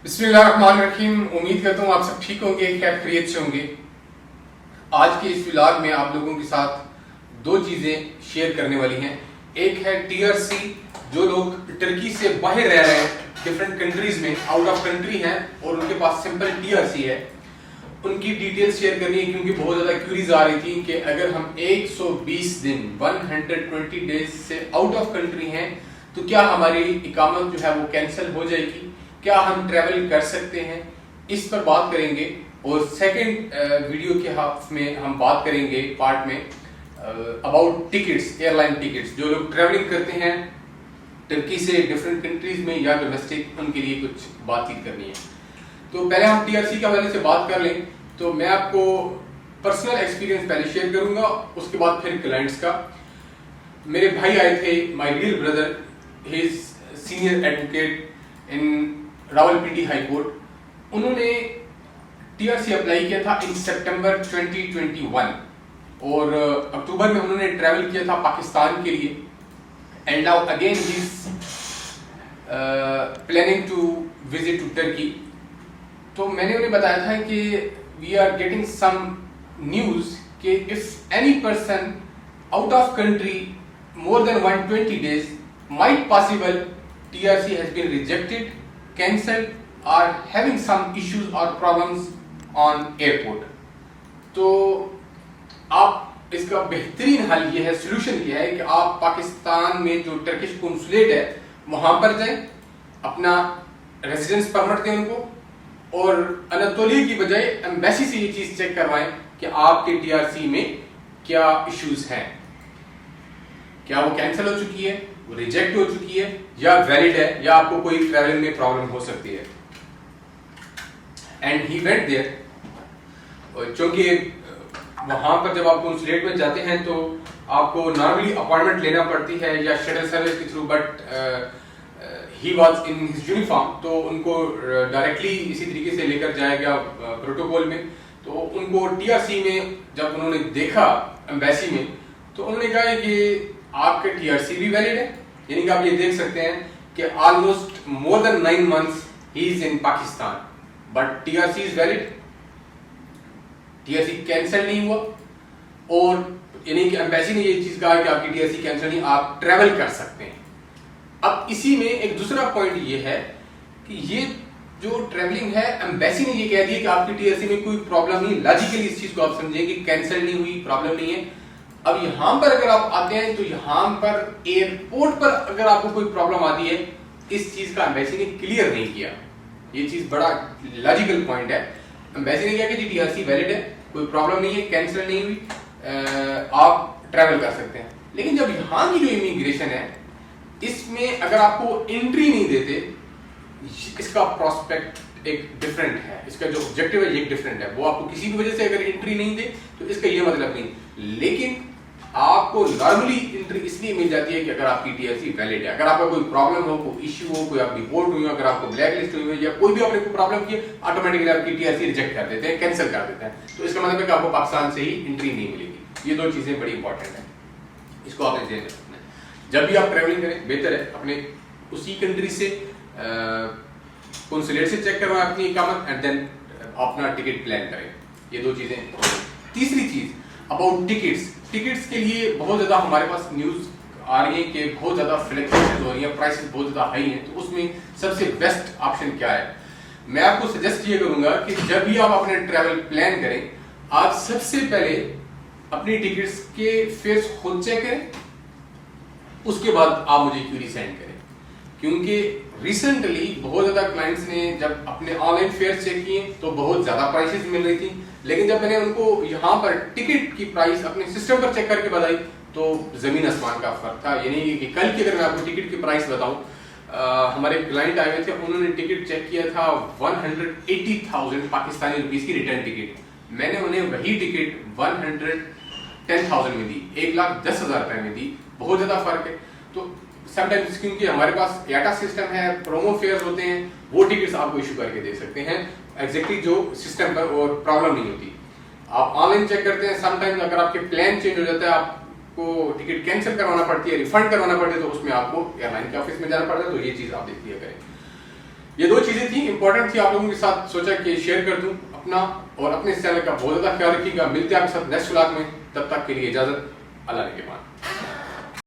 बिस्मिल्लाहिर्रहमानिर्रहीम। उम्मीद करता हूँ आप सब ठीक होंगे, खैरियत से होंगे। आज के इस व्लॉग में आप लोगों के साथ दो चीज़ें शेयर करने वाली हैं। एक है टीआरसी, जो लोग टर्की से बाहर रह रहे हैं, डिफरेंट कंट्रीज में आउट ऑफ कंट्री हैं और उनके पास सिंपल टीआरसी है, उनकी डिटेल्स शेयर करनी है क्योंकि बहुत ज़्यादा क्यूरीज आ रही थी कि अगर हम 120 दिन 120 डेज से आउट ऑफ कंट्री हैं तो क्या हमारी इकामत जो है वो कैंसिल हो जाएगी, क्या हम ट्रैवल कर सकते हैं, इस पर बात करेंगे। और सेकंड वीडियो के हाफ में हम बात करेंगे पार्ट में अबाउट टिकट्स, एयरलाइन टिकट्स। जो लोग ट्रैवलिंग करते हैं टर्की से डिफरेंट कंट्रीज में या डोमेस्टिक, उनके लिए कुछ बातचीत करनी है। तो पहले हम टीआरसी के हवाले से बात कर लें तो मैं आपको पर्सनल एक्सपीरियंस पहले शेयर करूंगा, उसके बाद फिर क्लाइंट्स का। मेरे भाई आए थे, my real brother, he is senior advocate in Rawalpindi high court. उन्होंने टीआरसी अप्लाई किया था इन सितंबर 2021 और अक्टूबर में उन्होंने ट्रैवल किया था पाकिस्तान के लिए। And now again he is planning to visit to Turkey. तो मैंने उन्हें बताया था कि we are getting some news कि if any person out of country more than 120 days might possible TRC has been rejected, cancelled or having some issues or problems on airport। तो आप इसका बेहतरीन हल ये है, सोल्यूशन ये है कि आप पाकिस्तान में जो टर्किश कॉन्सुलेट है वहां पर जाएं, अपना रेजिडेंस परमिट दें उनको और अनातोलिया की बजाय एम्बेसी से ये चीज चेक करवाएं कि आपके टीआरसी में क्या इश्यूज हैं, क्या वो कैंसिल हो चुकी है, वो रिजेक्ट हो चुकी है या वैलिड है, या आपको कोई ट्रैवलिंग में प्रॉब्लम हो सकती है। एंड ही वेंट देयर, क्योंकि वहां पर जब आप कॉन्सुलेट में जाते हैं तो आपको नॉर्मली अपॉइंटमेंट लेना पड़ती है या शटल सर्विस के through, but he was in his uniform, तो उनको डायरेक्टली इसी तरीके से लेकर जाया गया प्रोटोकॉल में। तो उनको टीआरसी में जब उन्होंने देखा एम्बेसी में, तो उन्होंने कहा कि आपके टीआरसी भी वैलिड है, यानी कि आप ये देख सकते हैं कि almost more than 9 months he is in Pakistan but TRC is valid, TRC cancel नहीं हुआ। और यानी कि एम्बेसी ने ये चीज कहा कि आपकी टीआरसी कैंसिल नहीं, आप ट्रैवल कर सकते हैं। अब इसी में एक दूसरा पॉइंट ये है कि ये जो ट्रैवलिंग है, एम्बेसी ने ये कह दिया कि आपकी टीआरसी में कोई प्रॉब्लम नहीं। लॉजिकली इस चीज को आप समझें कि कैंसिल नहीं हुई, प्रॉब्लम नहीं है। अब यहां पर अगर आप आते हैं तो यहां पर एयरपोर्ट पर अगर आपको कोई प्रॉब्लम आती है, इस चीज का एम्बेसी ने क्लियर नहीं किया। ये चीज बड़ा लॉजिकल पॉइंट है। एम्बेसी ने कहा कि जी टीआरसी वैलिड है, कोई प्रॉब्लम नहीं है, कैंसिल नहीं हुई, आप ट्रैवल कर सकते हैं। लेकिन जब यहां की जो इमिग्रेशन है, इसमें अगर आपको एंट्री नहीं देते, इसका प्रोस्पेक्ट एक डिफरेंट है, इसका जो ऑब्जेक्टिव है ये डिफरेंट है। वो आपको किसी भी वजह से अगर एंट्री नहीं दे तो इसका ये मतलब नहीं, लेकिन आपको नॉर्मली एंट्री इसलिए मिल जाती है कि अगर आपकी टीआरसी वैलिड है। अगर आपका कोई प्रॉब्लम हो, कोई इश्यू हो, कोई आप डिपोर्ट हुई हो, अगर आपको ब्लैक लिस्ट हुई हो या कोई भी आपने कोई प्रॉब्लम की, ऑटोमेटिकली आपकी टीआरसी रिजेक्ट कर देते हैं, कैंसिल कर देते हैं। तो इसका मतलब है कि आपको पाकिस्तान से ही एंट्री नहीं मिलेगी। ये दो चीजें बड़ी इंपॉर्टेंट है, इसको आपने ध्यान रखना है। जब भी आप ट्रैवलिंग करें, बेहतर है अपने उसी कंट्री से कॉन्सुलेट से चेक करवाएं अपनी इकामत एंड देन अपना टिकट प्लान करें। ये दो चीजें। तीसरी चीज अबाउट टिकट्स। टिकट्स के लिए बहुत ज्यादा हमारे पास न्यूज आ रही है कि बहुत ज्यादा फ्लक्चुएशंस हो रही है, प्राइसेस बहुत ज्यादा हाई हैं। तो उसमें सबसे बेस्ट ऑप्शन क्या है? मैं आपको सजेस्ट ये करूंगा कि जब भी आप अपने ट्रैवल प्लान करें, आप सबसे पहले अपनी टिकट्स के फेयर्स खुद चेक करें, उसके बाद आप मुझे क्यूरी सेंड करें। क्योंकि रिसेंटली बहुत ज्यादा क्लाइंट्स ने जब अपने ऑनलाइन फेयर चेक किए तो बहुत ज्यादा प्राइसेस मिल रही थी, लेकिन जब मैंने उनको यहाँ पर टिकट की प्राइस अपने सिस्टम पर चेक करके बताई तो जमीन आसमान का फर्क था। यानी कि कल की अगर मैं आपको टिकट की प्राइस बताऊं, हमारे क्लाइंट आए हुए थे, उन्होंने टिकट चेक किया था 180,000 पाकिस्तानी रुपीस की रिटर्न टिकट। मैंने उन्हें वही टिकट 110,000 में दी, 1,10,000 रुपए में दी। बहुत ज्यादा फर्क है। तो समटाइम्स क्योंकि हमारे पास याटा सिस्टम है, प्रोमो फेयर होते हैं, वो टिकट्स आपको इशू करके दे सकते हैं एग्जैक्टली जो सिस्टम पर, और प्रॉब्लम नहीं होती। आप ऑनलाइन चेक करते हैं, समटाइम्स अगर आपके प्लान चेंज हो जाता है, आपको टिकट कैंसिल करवाना पड़ती है, रिफंड करवाना पड़ता है, तो उसमें आपको एयरलाइन के ऑफिस में जाना पड़ता है। तो ये चीज आप देख लिया करें। ये दो चीजें थी, इंपॉर्टेंट थी, आप लोगों के साथ सोचा कि शेयर कर दूं अपना और अपने इस चैनल का बहुत ज्यादा ख्याल रखिएगा। मिलते हैं आपके साथ नेक्स्ट व्लॉग में, तब तक के लिए इजाजत, अल्लाह के बाद।